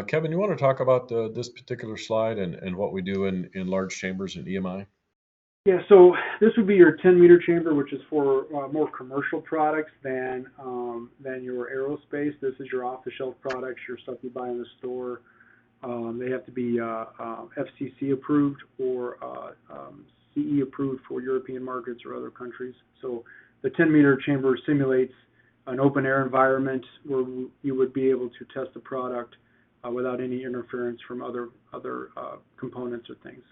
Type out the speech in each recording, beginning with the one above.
Kevin, you want to talk about this particular slide and what we do in large chambers in EMI? Yeah, so this would be your 10-meter chamber, which is for more commercial products than your aerospace. This is your off-the-shelf products, your stuff you buy in the store. They have to be FCC approved or CE approved for European markets or other countries. So the 10-meter chamber simulates an open air environment where you would be able to test the product without any interference from other components or things.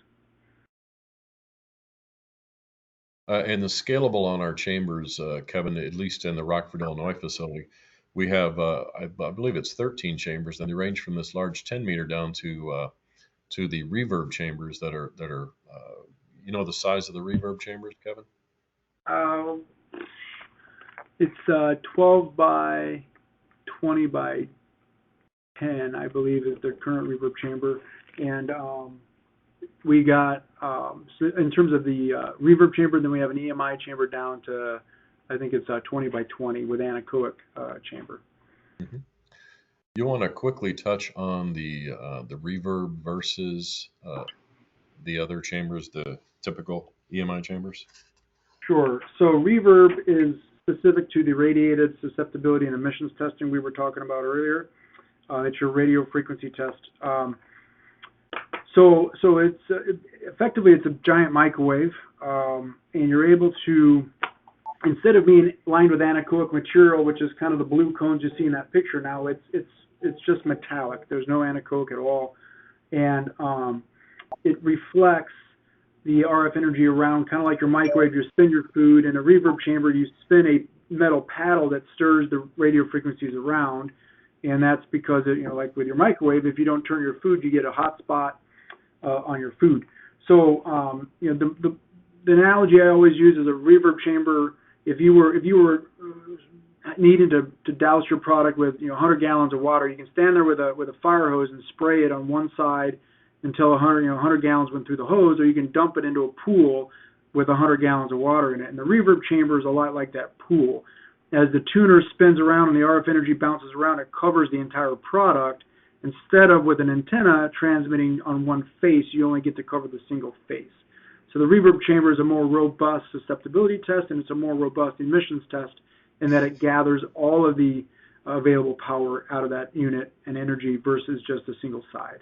And the scalable on our chambers, Kevin, at least in the Rockford, Illinois facility, we have, I believe it's 13 chambers, and they range from this large 10-meter down to the reverb chambers that are you know the size of the reverb chambers, Kevin? It's 12 by 20 by 10, I believe, is the current reverb chamber. And we got, so in terms of the reverb chamber, then we have an EMI chamber down to, I think it's 20 by 20 with anechoic chamber. Mm-hmm. You want to quickly touch on the reverb versus the other chambers, the typical EMI chambers? Sure. So reverb is specific to the radiated susceptibility and emissions testing we were talking about earlier. It's your radio frequency test. So it's effectively it's a giant microwave, and you're able to, instead of being lined with anechoic material, which is kind of the blue cones you see in that picture now, it's just metallic. There's no anechoic at all, and it reflects the RF energy around, kind of like your microwave. You spin your food. In a reverb chamber, you spin a metal paddle that stirs the radio frequencies around, and that's because, like with your microwave, if you don't turn your food, you get a hot spot on your food. So, the analogy I always use is a reverb chamber. If you were needing to douse your product with 100 gallons of water, you can stand there with a fire hose and spray it on one side until 100 gallons went through the hose, or you can dump it into a pool with 100 gallons of water in it. And the reverb chamber is a lot like that pool. As the tuner spins around and the RF energy bounces around, it covers the entire product. Instead of with an antenna transmitting on one face, you only get to cover the single face. So the reverb chamber is a more robust susceptibility test, and it's a more robust emissions test in that it gathers all of the available power out of that unit and energy versus just a single side.